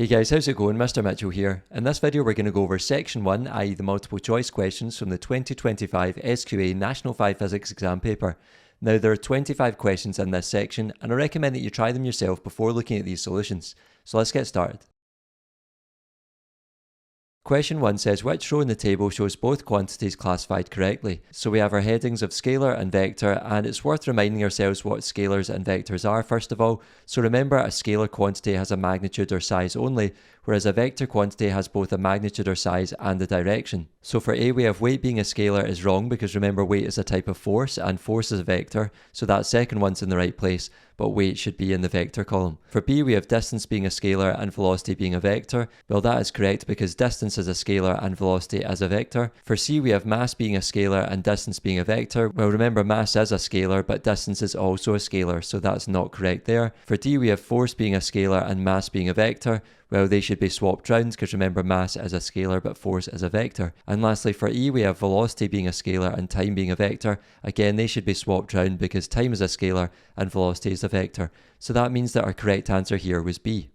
Hey guys, how's it going? Mr. Mitchell here. In this video we're going to go over section 1, i.e. the multiple choice questions from the 2025 SQA National 5 Physics exam paper. Now there are 25 questions in this section and I recommend that you try them yourself before looking at these solutions. So let's get started. Question 1 says which row in the table shows both quantities classified correctly. So we have our headings of scalar and vector, and it's worth reminding ourselves what scalars and vectors are first of all. So remember, a scalar quantity has a magnitude or size only, whereas a vector quantity has both a magnitude or size and a direction. So for A we have weight being a scalar is wrong because remember weight is a type of force and force is a vector, so that second one's in the right place, but weight should be in the vector column. For B we have distance being a scalar and velocity being a vector. Well, that is correct because distance is a scalar and velocity as a vector. For C we have mass being a scalar and distance being a vector. Well, remember mass is a scalar but distance is also a scalar, so that's not correct there. For D we have force being a scalar and mass being a vector. Well, they should be swapped round because remember mass is a scalar but force is a vector. And lastly for E we have velocity being a scalar and time being a vector. Again, they should be swapped round because time is a scalar and velocity is a vector. So that means that our correct answer here was B.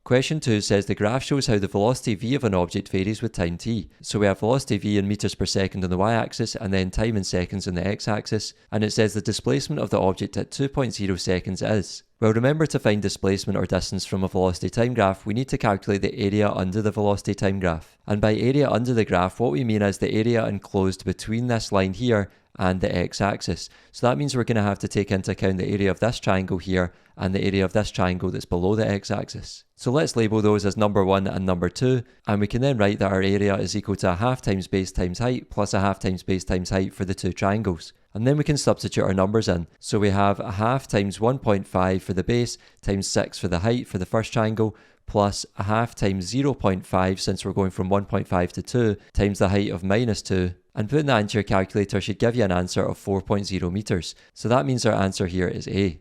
Question 2 says the graph shows how the velocity v of an object varies with time t. So we have velocity v in meters per second on the y-axis and then time in seconds on the x-axis, and it says the displacement of the object at 2.0 seconds is. Well, remember, to find displacement or distance from a velocity time graph, we need to calculate the area under the velocity time graph. And by area under the graph, what we mean is the area enclosed between this line here and the x-axis. So that means we're going to have to take into account the area of this triangle here and the area of this triangle that's below the x-axis. So let's label those as number 1 and number 2, and we can then write that our area is equal to a half times base times height plus a half times base times height for the two triangles. And then we can substitute our numbers in. So we have a half times 1.5 for the base times 6 for the height for the first triangle, plus a half times 0.5 since we're going from 1.5 to 2 times the height of minus 2. And putting that into your calculator should give you an answer of 4.0 meters. So that means our answer here is A.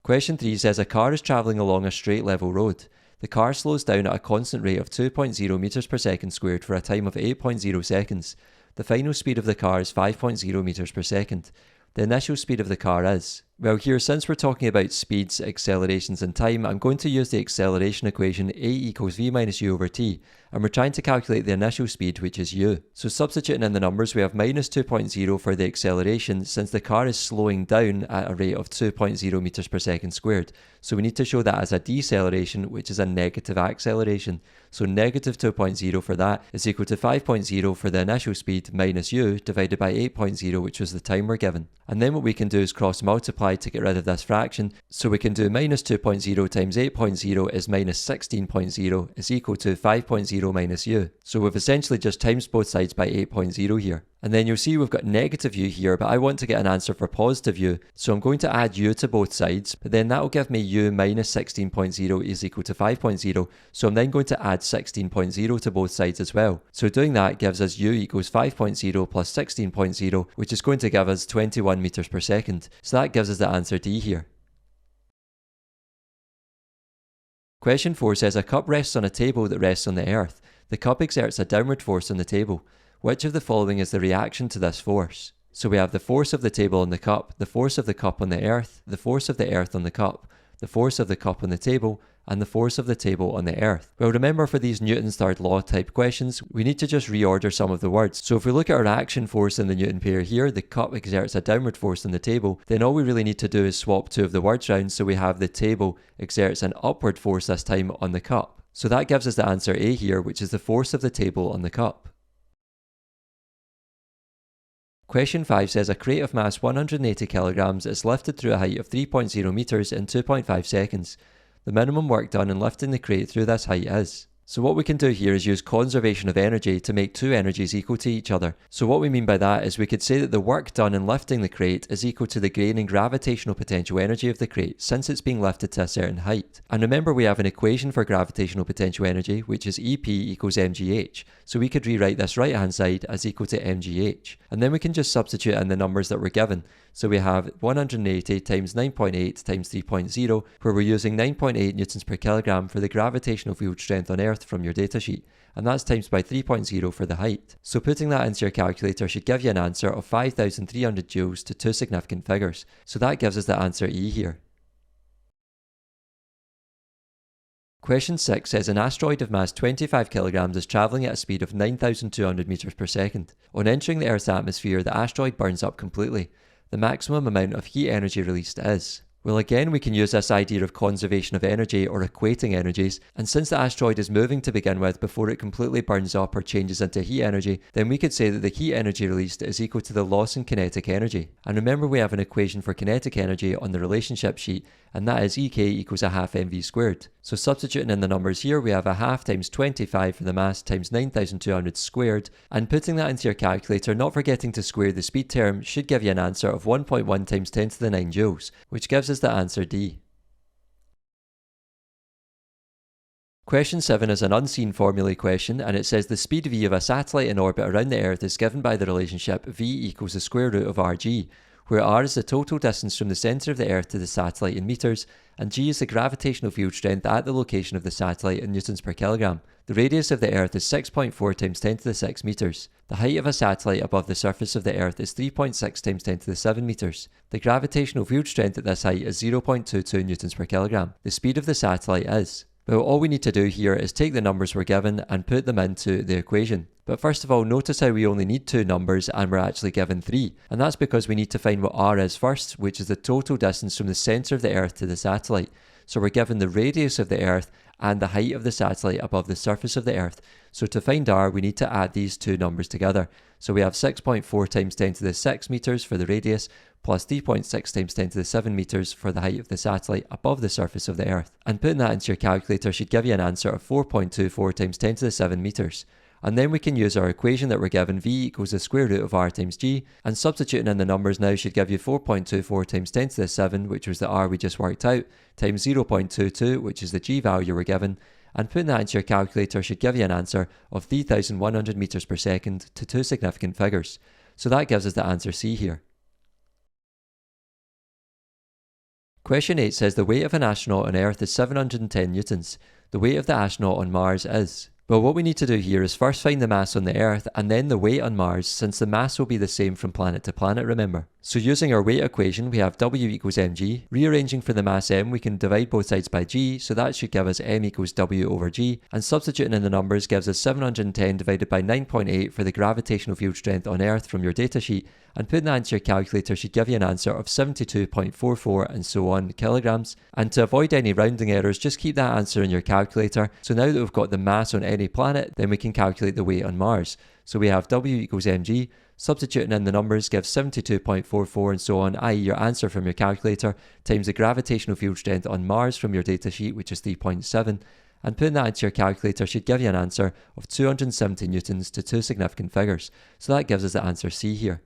Question 3 says a car is travelling along a straight level road. The car slows down at a constant rate of 2.0 meters per second squared for a time of 8.0 seconds. The final speed of the car is 5.0 meters per second. The initial speed of the car is. Well, here, since we're talking about speeds, accelerations and time, I'm going to use the acceleration equation A equals v minus u over t, and we're trying to calculate the initial speed, which is u. So substituting in the numbers, we have minus 2.0 for the acceleration since the car is slowing down at a rate of 2.0 meters per second squared. So we need to show that as a deceleration, which is a negative acceleration. So negative 2.0 for that is equal to 5.0 for the initial speed minus u divided by 8.0, which was the time we're given. And then what we can do is cross multiply to get rid of this fraction. So we can do minus 2.0 times 8.0 is minus 16.0 is equal to 5.0 minus u. So we've essentially just times both sides by 8.0 here. And then you'll see we've got negative u here, but I want to get an answer for positive u. So I'm going to add u to both sides, but then that will give me u minus 16.0 is equal to 5.0. So I'm then going to add 16.0 to both sides as well. So doing that gives us u equals 5.0 plus 16.0, which is going to give us 21 meters per second. So that gives us the answer D here. Question 4 says a cup rests on a table that rests on the earth. The cup exerts a downward force on the table. Which of the following is the reaction to this force? So we have the force of the table on the cup, the force of the cup on the earth, the force of the earth on the cup, the force of the cup on the table, and the force of the table on the earth. Well, remember, for these Newton's third law type questions, we need to just reorder some of the words. So if we look at our action force in the Newton pair here, the cup exerts a downward force on the table, then all we really need to do is swap two of the words round, so we have the table exerts an upward force this time on the cup. So that gives us the answer A here, which is the force of the table on the cup. Question 5 says a crate of mass 180 kilograms is lifted through a height of 3.0 meters in 2.5 seconds. The minimum work done in lifting the crate through this height is. So what we can do here is use conservation of energy to make two energies equal to each other. So what we mean by that is we could say that the work done in lifting the crate is equal to the gain in gravitational potential energy of the crate since it's being lifted to a certain height. And remember, we have an equation for gravitational potential energy, which is EP equals mgh. So we could rewrite this right hand side as equal to mgh. And then we can just substitute in the numbers that we're given. So we have 180 times 9.8 times 3.0, where we're using 9.8 newtons per kilogram for the gravitational field strength on Earth, Earth from your datasheet, and that's times by 3.0 for the height. So putting that into your calculator should give you an answer of 5,300 joules to two significant figures. So that gives us the answer E here. Question 6 says an asteroid of mass 25 kilograms is travelling at a speed of 9,200 meters per second. On entering the Earth's atmosphere, the asteroid burns up completely. The maximum amount of heat energy released is... Well, again, we can use this idea of conservation of energy or equating energies, and since the asteroid is moving to begin with before it completely burns up or changes into heat energy, then we could say that the heat energy released is equal to the loss in kinetic energy. And remember, we have an equation for kinetic energy on the relationship sheet, and that is Ek equals a half mv squared. So substituting in the numbers here, we have a half times 25 for the mass times 9,200 squared, and putting that into your calculator, not forgetting to square the speed term, should give you an answer of 1.1 times 10 to the 9 joules, which gives us the answer D. Question 7 is an unseen formulae question, and it says the speed v of a satellite in orbit around the Earth is given by the relationship v equals the square root of rg, where r is the total distance from the centre of the Earth to the satellite in metres, and g is the gravitational field strength at the location of the satellite in newtons per kilogram. The radius of the Earth is 6.4 times 10 to the 6 metres. The height of a satellite above the surface of the Earth is 3.6 times 10 to the 7 metres. The gravitational field strength at this height is 0.22 newtons per kilogram. The speed of the satellite is... Well, all we need to do here is take the numbers we're given and put them into the equation. But first of all, notice how we only need two numbers and we're actually given three. And that's because we need to find what r is first, which is the total distance from the centre of the Earth to the satellite. So we're given the radius of the Earth and the height of the satellite above the surface of the Earth. So to find r, we need to add these two numbers together. So we have 6.4 times 10 to the 6 metres for the radius, plus 3.6 times 10 to the 7 metres for the height of the satellite above the surface of the Earth. And putting that into your calculator should give you an answer of 4.24 times 10 to the 7 metres. And then we can use our equation that we're given, v equals the square root of r times g, and substituting in the numbers now should give you 4.24 times 10 to the 7, which was the r we just worked out, times 0.22, which is the g value we're given, and putting that into your calculator should give you an answer of 3,100 metres per second to two significant figures. So that gives us the answer C here. Question 8 says the weight of an astronaut on Earth is 710 newtons. The weight of the astronaut on Mars is... Well, what we need to do here is first find the mass on the Earth and then the weight on Mars, since the mass will be the same from planet to planet, remember. So using our weight equation, we have W equals mg. Rearranging for the mass m, we can divide both sides by g, so that should give us m equals W over g, and substituting in the numbers gives us 710 divided by 9.8 for the gravitational field strength on Earth from your datasheet, and putting that into your calculator should give you an answer of 72.44 and so on kilograms. And to avoid any rounding errors, just keep that answer in your calculator. So now that we've got the mass on any planet, then we can calculate the weight on Mars. So we have W equals mg, substituting in the numbers gives 72.44 and so on, i.e. your answer from your calculator, times the gravitational field strength on Mars from your datasheet, which is 3.7, and putting that into your calculator should give you an answer of 270 newtons to two significant figures. So that gives us the answer C here.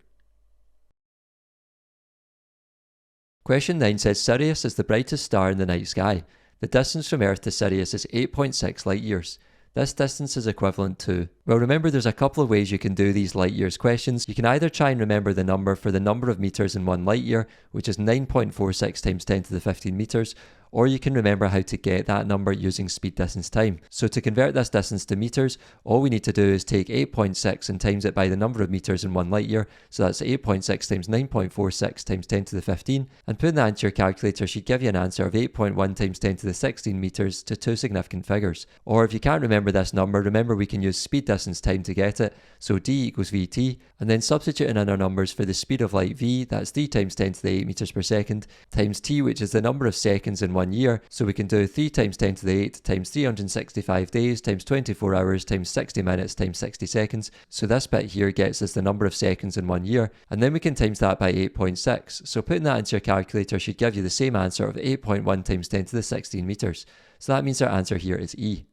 Question 9 says Sirius is the brightest star in the night sky. The distance from Earth to Sirius is 8.6 light years. This distance is equivalent to... Well, remember there's a couple of ways you can do these light years questions. You can either try and remember the number for the number of metres in 1 light year, which is 9.46 times 10 to the 15 metres, or you can remember how to get that number using speed distance time. So to convert this distance to metres, all we need to do is take 8.6 and times it by the number of metres in 1 light year, so that's 8.6 times 9.46 times 10 to the 15, and putting that into your calculator should give you an answer of 8.1 times 10 to the 16 metres to two significant figures. Or if you can't remember this number, remember we can use speed distance time to get it, so d equals vt, and then substituting in our numbers for the speed of light v, that's 3 times 10 to the 8 metres per second, times t, which is the number of seconds in 1 year, so we can do 3 times 10 to the 8 times 365 days times 24 hours times 60 minutes times 60 seconds, so this bit here gets us the number of seconds in 1 year, and then we can times that by 8.6, so putting that into your calculator should give you the same answer of 8.1 times 10 to the 16 metres, so that means our answer here is E.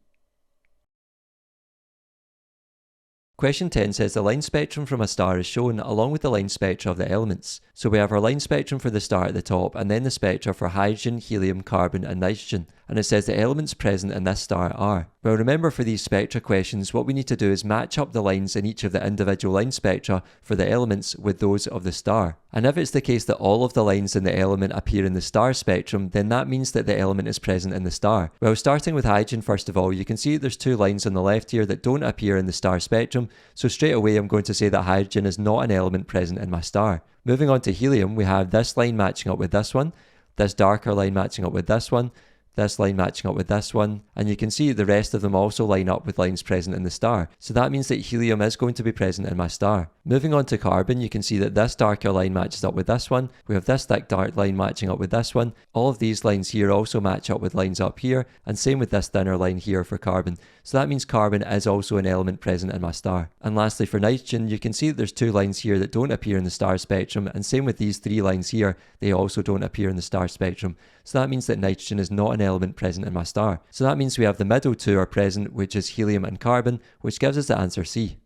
Question 10 says the line spectrum from a star is shown along with the line spectra of the elements. So we have our line spectrum for the star at the top and then the spectra for hydrogen, helium, carbon and nitrogen. and it says the elements present in this star are. Well, remember for these spectra questions, what we need to do is match up the lines in each of the individual line spectra for the elements with those of the star. And if it's the case that all of the lines in the element appear in the star spectrum, then that means that the element is present in the star. Well, starting with hydrogen, first of all, you can see there's two lines on the left here that don't appear in the star spectrum, so straight away I'm going to say that hydrogen is not an element present in my star. Moving on to helium, we have this line matching up with this one, this darker line matching up with this one, this line matching up with this one, and you can see the rest of them also line up with lines present in the star. So that means that helium is going to be present in my star. Moving on to carbon, you can see that this darker line matches up with this one. We have this thick dark line matching up with this one. All of these lines here also match up with lines up here, and same with this thinner line here for carbon. So that means carbon is also an element present in my star. And lastly for nitrogen, you can see that there's two lines here that don't appear in the star spectrum, and same with these three lines here, they also don't appear in the star spectrum. So that means that nitrogen is not an element present in my star. So that means we have the middle two are present, which is helium and carbon, which gives us the answer C.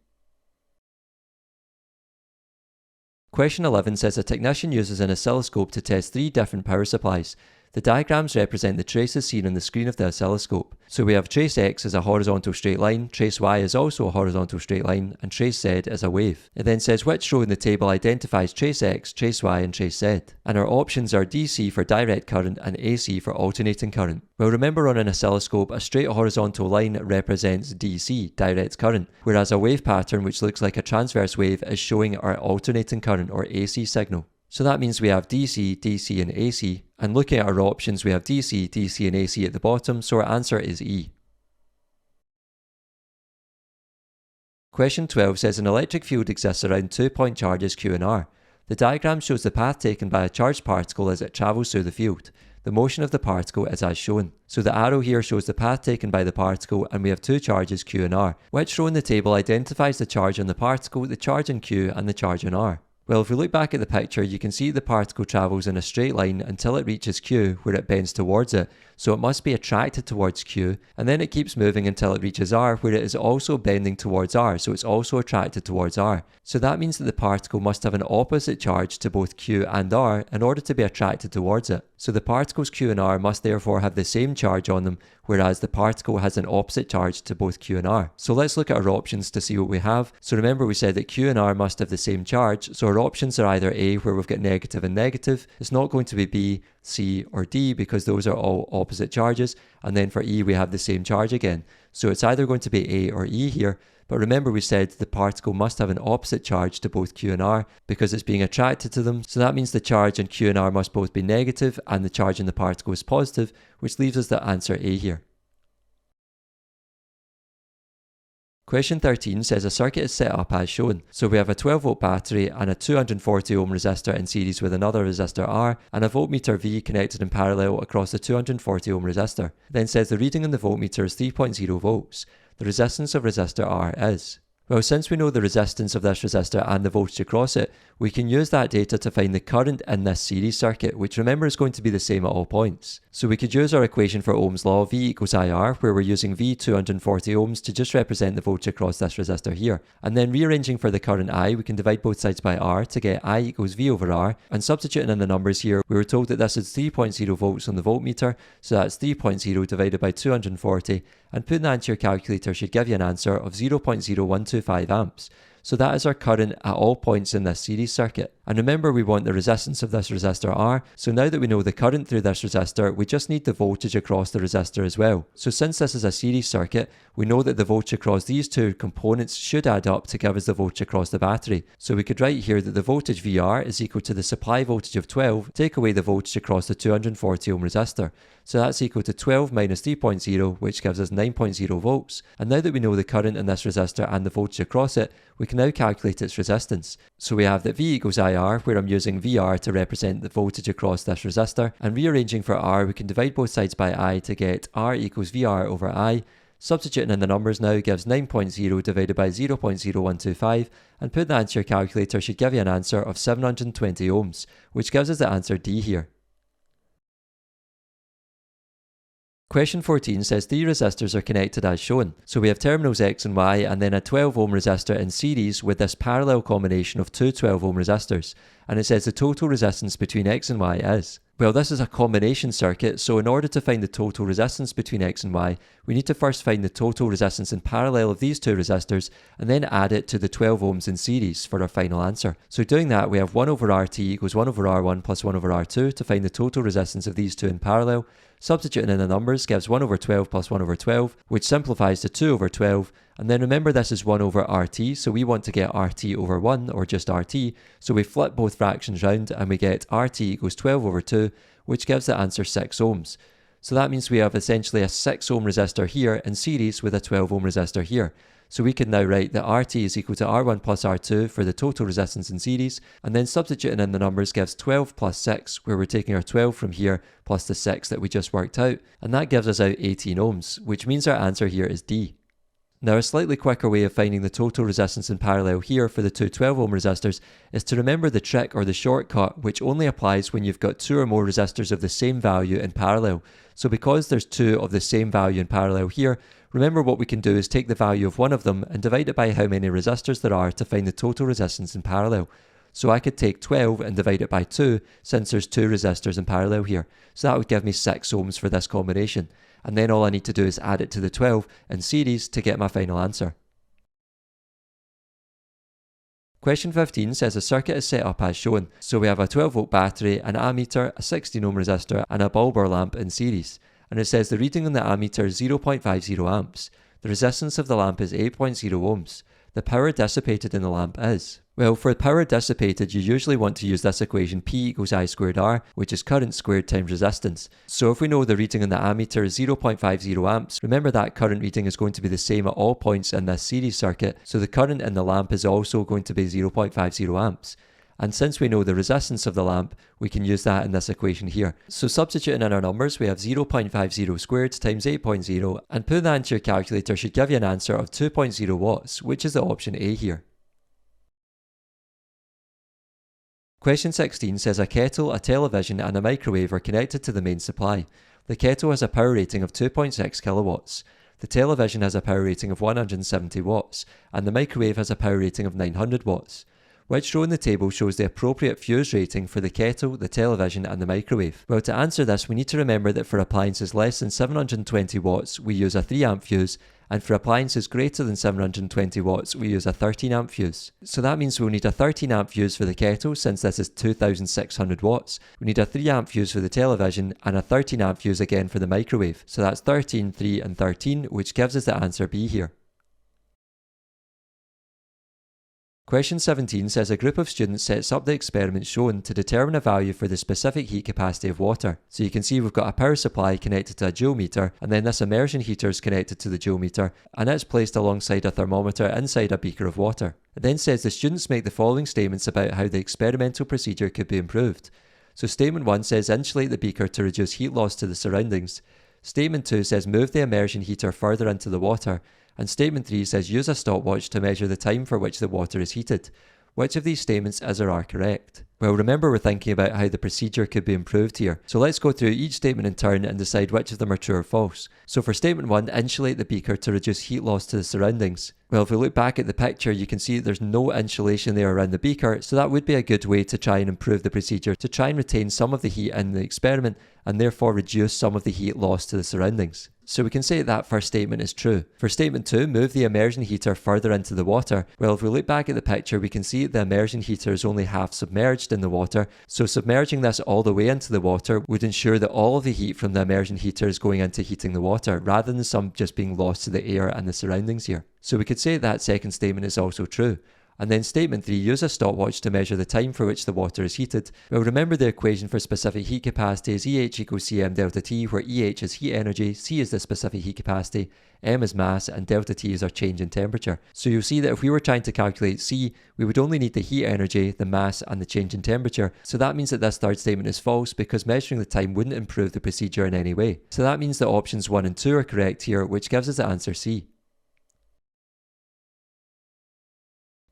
Question 11 says a technician uses an oscilloscope to test 3 different power supplies. The diagrams represent the traces seen on the screen of the oscilloscope. So we have trace X as a horizontal straight line, trace Y is also a horizontal straight line, and trace Z is a wave. It then says which row in the table identifies trace X, trace Y and trace Z. And our options are DC for direct current and AC for alternating current. Well, remember on an oscilloscope, a straight horizontal line represents DC, direct current, whereas a wave pattern which looks like a transverse wave is showing our alternating current or AC signal. So that means we have DC, DC and AC, and looking at our options we have DC, DC and AC at the bottom, so our answer is E. Question 12 says an electric field exists around 2-point charges Q and R. The diagram shows the path taken by a charged particle as it travels through the field. The motion of the particle is as shown. So the arrow here shows the path taken by the particle, and we have two charges Q and R. Which row in the table identifies the charge on the particle, the charge on Q and the charge on R? Well, if we look back at the picture, you can see the particle travels in a straight line until it reaches Q, where it bends towards it, so it must be attracted towards Q, and then it keeps moving until it reaches R, where it is also bending towards R, so it's also attracted towards R. So that means that the particle must have an opposite charge to both Q and R in order to be attracted towards it. So the particles Q and R must therefore have the same charge on them, whereas the particle has an opposite charge to both Q and R. So let's look at our options to see what we have. So remember we said that Q and R must have the same charge, so our options are either A, where we've got negative and negative. It's not going to be B, C or D because those are all opposite charges, and then for E we have the same charge again. So it's either going to be A or E here, but remember we said the particle must have an opposite charge to both Q and R because it's being attracted to them, so that means the charge on Q and R must both be negative and the charge in the particle is positive, which leaves us the answer A here. Question 13 says a circuit is set up as shown. So we have a 12 volt battery and a 240 ohm resistor in series with another resistor R and a voltmeter V connected in parallel across the 240 ohm resistor. It then says the reading on the voltmeter is 3.0 volts. The resistance of resistor R is. Well, since we know the resistance of this resistor and the voltage across it, we can use that data to find the current in this series circuit, which remember is going to be the same at all points. So we could use our equation for Ohm's law, V equals IR, where we're using V 240 ohms to just represent the voltage across this resistor here. And then rearranging for the current I, we can divide both sides by R to get I equals V over R. And substituting in the numbers here, we were told that this is 3.0 volts on the voltmeter, so that's 3.0 divided by 240, and putting that into your calculator should give you an answer of 0.0125 amps. So that is our current at all points in this series circuit. And remember we want the resistance of this resistor R, so now that we know the current through this resistor, we just need the voltage across the resistor as well. So since this is a series circuit, we know that the voltage across these two components should add up to give us the voltage across the battery. So we could write here that the voltage VR is equal to the supply voltage of 12, take away the voltage across the 240 ohm resistor. So that's equal to 12 minus 3.0, which gives us 9.0 volts. And now that we know the current in this resistor and the voltage across it, we can now calculate its resistance. So we have that V equals IR, where I'm using VR to represent the voltage across this resistor, and rearranging for R, we can divide both sides by I to get R equals VR over I. Substituting in the numbers now gives 9.0 divided by 0.0125, and putting that into your calculator should give you an answer of 720 ohms, which gives us the answer D here. Question 14 says 3 resistors are connected as shown. So we have terminals X and Y and then a 12 ohm resistor in series with this parallel combination of two 12 ohm resistors. And it says the total resistance between X and Y is. Well, this is a combination circuit, so in order to find the total resistance between X and Y, we need to first find the total resistance in parallel of these two resistors, and then add it to the 12 ohms in series for our final answer. So doing that, we have 1 over RT equals 1 over R1 plus 1 over R2 to find the total resistance of these two in parallel. Substituting in the numbers gives 1 over 12 plus 1 over 12, which simplifies to 2 over 12, and then remember this is 1 over RT, so we want to get RT over 1, or just RT, so we flip both fractions round and we get RT equals 12 over 2, which gives the answer 6 ohms. So that means we have essentially a 6 ohm resistor here in series with a 12 ohm resistor here. So we can now write that RT is equal to R1 plus R2 for the total resistance in series, and then substituting in the numbers gives 12 plus 6, where we're taking our 12 from here plus the 6 that we just worked out, and that gives us out 18 ohms, which means our answer here is D. Now, a slightly quicker way of finding the total resistance in parallel here for the two 12 ohm resistors is to remember the trick or the shortcut, which only applies when you've got two or more resistors of the same value in parallel. So because there's two of the same value in parallel here, remember what we can do is take the value of one of them and divide it by how many resistors there are to find the total resistance in parallel. So I could take 12 and divide it by 2 since there's two resistors in parallel here. So that would give me 6 ohms for this combination. And then all I need to do is add it to the 12 in series to get my final answer. Question 15 says a circuit is set up as shown. So we have a 12 volt battery, an ammeter, a 16 ohm resistor and a bulb or lamp in series. And it says the reading on the ammeter is 0.50 amps. The resistance of the lamp is 8.0 ohms. The power dissipated in the lamp is. Well, for power dissipated, you usually want to use this equation P equals I squared R, which is current squared times resistance. So if we know the reading on the ammeter is 0.50 amps, remember that current reading is going to be the same at all points in this series circuit, so the current in the lamp is also going to be 0.50 amps. And since we know the resistance of the lamp, we can use that in this equation here. So substituting in our numbers, we have 0.50 squared times 8.0, and putting that into your calculator should give you an answer of 2.0 watts, which is the option A here. Question 16 says a kettle, a television and a microwave are connected to the main supply. The kettle has a power rating of 2.6 kilowatts. The television has a power rating of 170 watts, and the microwave has a power rating of 900 watts. Which row in the table shows the appropriate fuse rating for the kettle, the television and the microwave? Well, to answer this, we need to remember that for appliances less than 720 watts, we use a 3 amp fuse, and for appliances greater than 720 watts, we use a 13 amp fuse. So that means we'll need a 13 amp fuse for the kettle, since this is 2600 watts. We need a 3 amp fuse for the television, and a 13 amp fuse again for the microwave. So that's 13, 3 and 13, which gives us the answer B here. Question 17 says a group of students sets up the experiment shown to determine a value for the specific heat capacity of water. So you can see we've got a power supply connected to a joule meter, and then this immersion heater is connected to the joule meter, and it's placed alongside a thermometer inside a beaker of water. It then says the students make the following statements about how the experimental procedure could be improved. So statement 1 says insulate the beaker to reduce heat loss to the surroundings. Statement 2 says move the immersion heater further into the water. And statement 3 says use a stopwatch to measure the time for which the water is heated. Which of these statements is or are correct? Well, remember we're thinking about how the procedure could be improved here. So let's go through each statement in turn and decide which of them are true or false. So for statement 1, insulate the beaker to reduce heat loss to the surroundings. Well, if we look back at the picture, you can see there's no insulation there around the beaker, so that would be a good way to try and improve the procedure, to try and retain some of the heat in the experiment and therefore reduce some of the heat loss to the surroundings. So we can say that first statement is true. For statement 2, move the immersion heater further into the water. Well, if we look back at the picture, we can see the immersion heater is only half submerged in the water, so submerging this all the way into the water would ensure that all of the heat from the immersion heater is going into heating the water, rather than some just being lost to the air and the surroundings here. So we could say that second statement is also true. And then statement 3, use a stopwatch to measure the time for which the water is heated. Well, remember the equation for specific heat capacity is EH equals Cm delta T, where EH is heat energy, C is the specific heat capacity, M is mass, and delta T is our change in temperature. So you'll see that if we were trying to calculate C, we would only need the heat energy, the mass, and the change in temperature. So that means that this third statement is false, because measuring the time wouldn't improve the procedure in any way. So that means that options 1 and 2 are correct here, which gives us the answer C.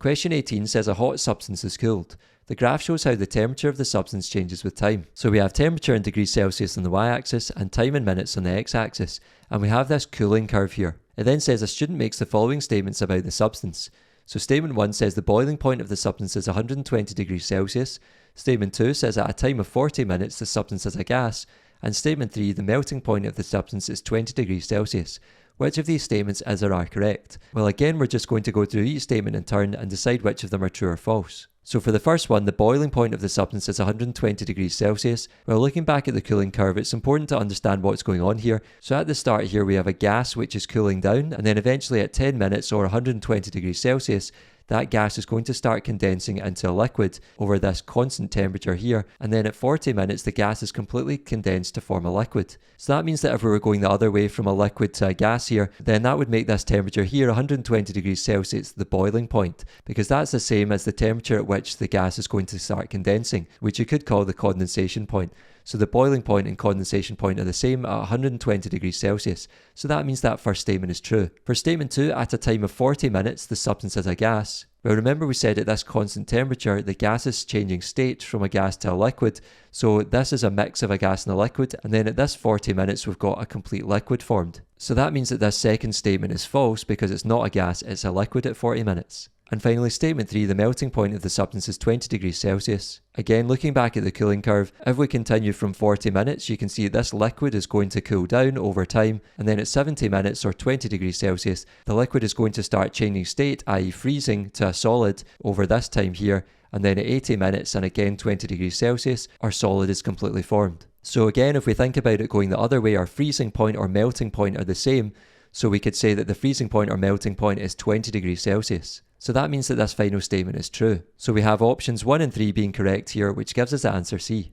Question 18 says a hot substance is cooled. The graph shows how the temperature of the substance changes with time. So we have temperature in degrees Celsius on the y-axis and time in minutes on the x-axis, and we have this cooling curve here. It then says a student makes the following statements about the substance. So statement 1 says the boiling point of the substance is 120 degrees Celsius. Statement 2 says at a time of 40 minutes the substance is a gas, and Statement 3, the melting point of the substance is 20 degrees Celsius. Which of these statements is or are correct? Well, again, we're just going to go through each statement in turn and decide which of them are true or false. So for the first one, the boiling point of the substance is 120 degrees Celsius. Well, looking back at the cooling curve, it's important to understand what's going on here. So at the start here, we have a gas which is cooling down, and then eventually at 10 minutes or 120 degrees Celsius, that gas is going to start condensing into a liquid over this constant temperature here, and then at 40 minutes the gas is completely condensed to form a liquid. So that means that if we were going the other way from a liquid to a gas here, then that would make this temperature here 120 degrees Celsius the boiling point, because that's the same as the temperature at which the gas is going to start condensing, which you could call the condensation point. So the boiling point and condensation point are the same at 120 degrees Celsius. So that means that first statement is true. For statement 2, at a time of 40 minutes, the substance is a gas. Well, remember we said at this constant temperature, the gas is changing state from a gas to a liquid. So this is a mix of a gas and a liquid. And then at this 40 minutes, we've got a complete liquid formed. So that means that this second statement is false because it's not a gas, it's a liquid at 40 minutes. And finally, statement 3, the melting point of the substance is 20 degrees Celsius. Again, looking back at the cooling curve, if we continue from 40 minutes, you can see this liquid is going to cool down over time, and then at 70 minutes or 20 degrees Celsius, the liquid is going to start changing state, i.e. freezing to a solid over this time here, and then at 80 minutes and again 20 degrees Celsius, our solid is completely formed. So again, if we think about it going the other way, our freezing point or melting point are the same, so we could say that the freezing point or melting point is 20 degrees Celsius. So that means that this final statement is true. So we have options 1 and 3 being correct here, which gives us the answer C.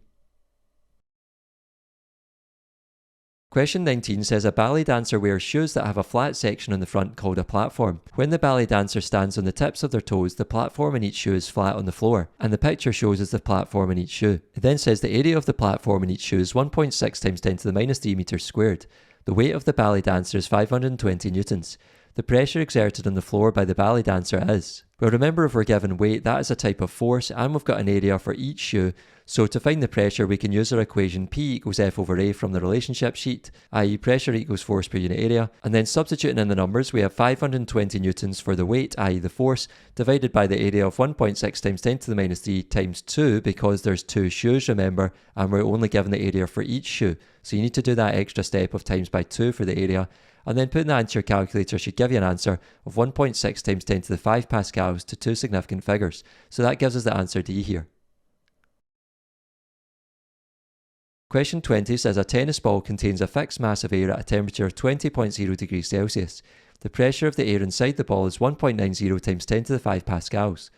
Question 19 says a ballet dancer wears shoes that have a flat section on the front called a platform. When the ballet dancer stands on the tips of their toes, the platform in each shoe is flat on the floor, and the picture shows us the platform in each shoe. It then says the area of the platform in each shoe is 1.6 times 10 to the minus 3 meters squared. The weight of the ballet dancer is 520 newtons. The pressure exerted on the floor by the ballet dancer is... Well, remember, if we're given weight, that is a type of force, and we've got an area for each shoe. So to find the pressure, we can use our equation P equals F over A from the relationship sheet, i.e. pressure equals force per unit area. And then substituting in the numbers, we have 520 newtons for the weight, i.e. the force, divided by the area of 1.6 times 10 to the minus 3 times 2, because there's 2 shoes, remember, and we're only given the area for each shoe. So you need to do that extra step of times by 2 for the area. And then putting that into your calculator should give you an answer of 1.6 times 10 to the 5 pascals to 2 significant figures. So that gives us the answer D here. Question 20 says a tennis ball contains a fixed mass of air at a temperature of 20.0 degrees Celsius. The pressure of the air inside the ball is 1.90 times 10 to the 5 pascals.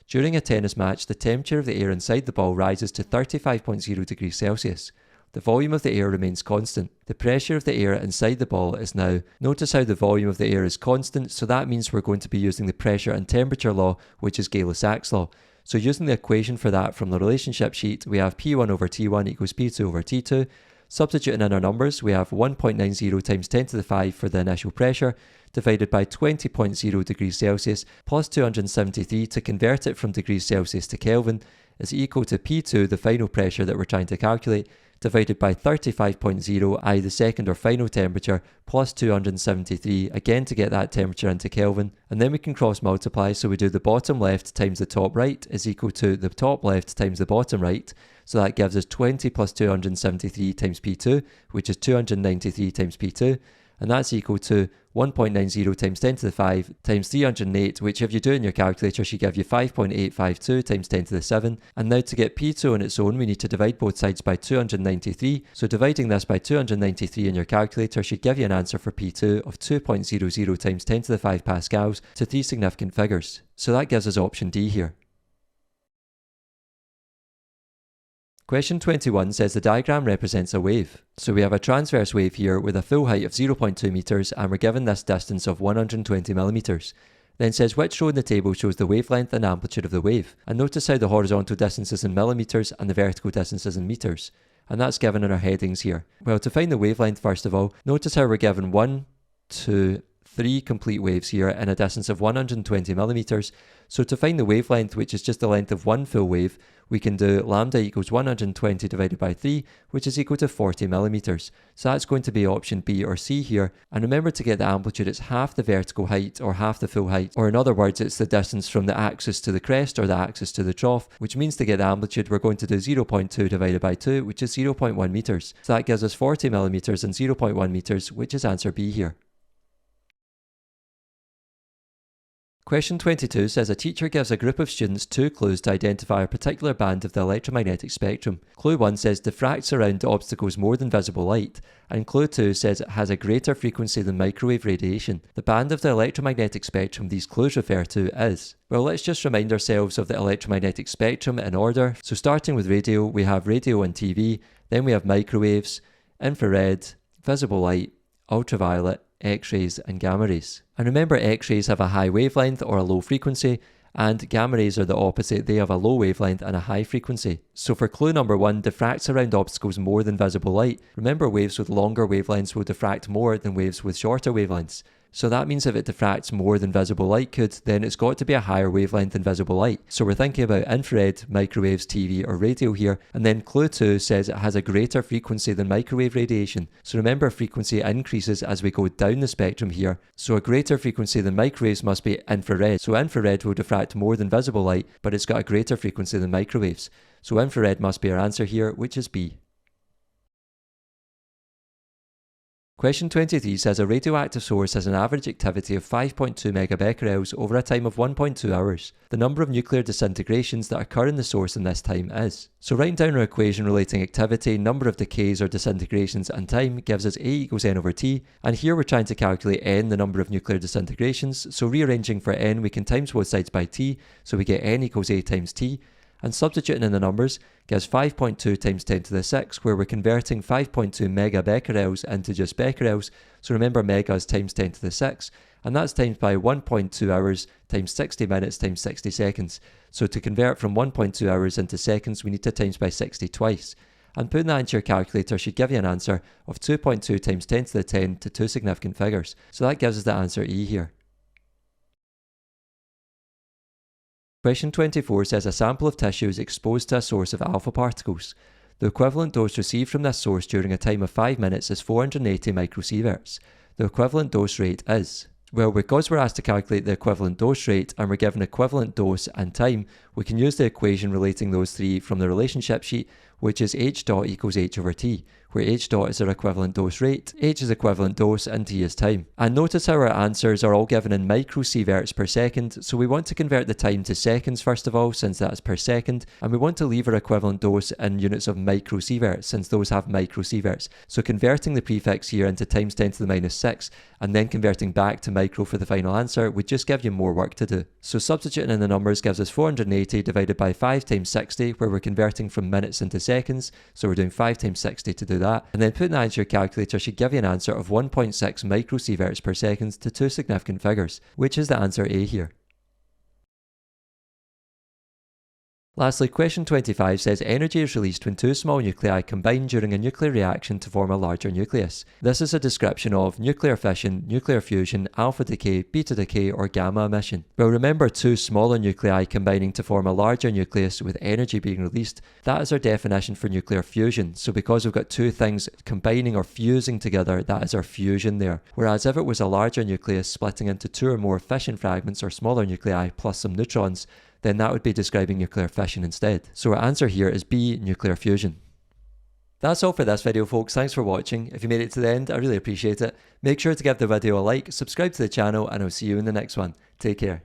During a tennis match, the temperature of the air inside the ball rises to 35.0 degrees Celsius. The volume of the air remains constant. The pressure of the air inside the ball is now... Notice how the volume of the air is constant, so that means we're going to be using the pressure and temperature law, which is Gay-Lussac's law. So using the equation for that from the relationship sheet, we have P1 over T1 equals P2 over T2. Substituting in our numbers, we have 1.90 times 10 to the 5 for the initial pressure, divided by 20.0 degrees Celsius plus 273 to convert it from degrees Celsius to Kelvin is equal to P2, the final pressure that we're trying to calculate, divided by 35.0, i.e. the second or final temperature, plus 273, again to get that temperature into Kelvin. And then we can cross multiply, so we do the bottom left times the top right is equal to the top left times the bottom right. So that gives us 20 plus 273 times P2, which is 293 times P2. And that's equal to 1.90 times 10 to the 5 times 308, which if you do in your calculator should give you 5.852 times 10 to the 7. And now to get P2 on its own, we need to divide both sides by 293. So dividing this by 293 in your calculator should give you an answer for P2 of 2.00 times 10 to the 5 pascals to 3 significant figures. So that gives us option D here. Question 21 says the diagram represents a wave. So we have a transverse wave here with a full height of 0.2 meters and we're given this distance of 120 millimeters. Then says which row in the table shows the wavelength and amplitude of the wave. And notice how the horizontal distance is in millimeters and the vertical distance is in meters. And that's given in our headings here. Well, to find the wavelength first of all, notice how we're given 1, 2, 3 complete waves here in a distance of 120 millimeters. So to find the wavelength, which is just the length of one full wave, we can do lambda equals 120 divided by 3, which is equal to 40 millimeters. So that's going to be option B or C here. And remember, to get the amplitude, it's half the vertical height or half the full height. Or in other words, it's the distance from the axis to the crest or the axis to the trough, which means to get the amplitude, we're going to do 0.2 divided by 2, which is 0.1 meters. So that gives us 40 millimeters and 0.1 meters, which is answer B here. Question 22 says a teacher gives a group of students 2 clues to identify a particular band of the electromagnetic spectrum. Clue 1 says diffracts around obstacles more than visible light, and clue 2 says it has a greater frequency than microwave radiation. The band of the electromagnetic spectrum these clues refer to is... Well, let's just remind ourselves of the electromagnetic spectrum in order. So starting with radio, we have radio and TV, then we have microwaves, infrared, visible light, ultraviolet, X-rays and gamma rays. And remember, X-rays have a high wavelength or a low frequency, and gamma rays are the opposite, they have a low wavelength and a high frequency. So for clue number 1, diffracts around obstacles more than visible light. Remember, waves with longer wavelengths will diffract more than waves with shorter wavelengths. So that means if it diffracts more than visible light could, then it's got to be a higher wavelength than visible light. So we're thinking about infrared, microwaves, TV or radio here. And then clue 2 says it has a greater frequency than microwave radiation. So remember, frequency increases as we go down the spectrum here. So a greater frequency than microwaves must be infrared. So infrared will diffract more than visible light, but it's got a greater frequency than microwaves. So infrared must be our answer here, which is B. Question 23 says a radioactive source has an average activity of 5.2 megabecquerels over a time of 1.2 hours. The number of nuclear disintegrations that occur in the source in this time is... So writing down our equation relating activity, number of decays or disintegrations and time gives us A equals N over T, and here we're trying to calculate N, the number of nuclear disintegrations. So rearranging for N, we can times both sides by T, so we get N equals A times T. And substituting in the numbers gives 5.2 times 10 to the 6, where we're converting 5.2 megabecquerels into just becquerels. So remember, mega is times 10 to the 6, and that's times by 1.2 hours times 60 minutes times 60 seconds. So to convert from 1.2 hours into seconds, we need to times by 60 twice. And putting that into your calculator should give you an answer of 2.2 times 10 to the 10 to 2 significant figures. So that gives us the answer E here. Question 24 says a sample of tissue is exposed to a source of alpha particles. The equivalent dose received from this source during a time of 5 minutes is 480 microsieverts. The equivalent dose rate is... Well, because we're asked to calculate the equivalent dose rate and we're given equivalent dose and time, we can use the equation relating those three from the relationship sheet, which is H dot equals H over T, where H dot is our equivalent dose rate, H is equivalent dose, and T is time. And notice how our answers are all given in microsieverts per second, so we want to convert the time to seconds first of all, since that's per second, and we want to leave our equivalent dose in units of microsieverts, since those have microsieverts. So converting the prefix here into times 10 to the minus 6, and then converting back to micro for the final answer would just give you more work to do. So substituting in the numbers gives us 480 divided by 5 times 60, where we're converting from minutes into seconds, so we're doing 5 times 60 to do that, and then putting that into your calculator should give you an answer of 1.6 microsieverts per second to 2 significant figures, which is the answer A here. Lastly, question 25 says energy is released when two small nuclei combine during a nuclear reaction to form a larger nucleus. This is a description of nuclear fission, nuclear fusion, alpha decay, beta decay, or gamma emission. Well, remember, two smaller nuclei combining to form a larger nucleus with energy being released. That is our definition for nuclear fusion. So because we've got two things combining or fusing together, that is our fusion there. Whereas if it was a larger nucleus splitting into two or more fission fragments or smaller nuclei plus some neutrons, then that would be describing nuclear fission instead. So our answer here is B, nuclear fusion. That's all for this video, folks. Thanks for watching. If you made it to the end, I really appreciate it. Make sure to give the video a like, subscribe to the channel, and I'll see you in the next one. Take care.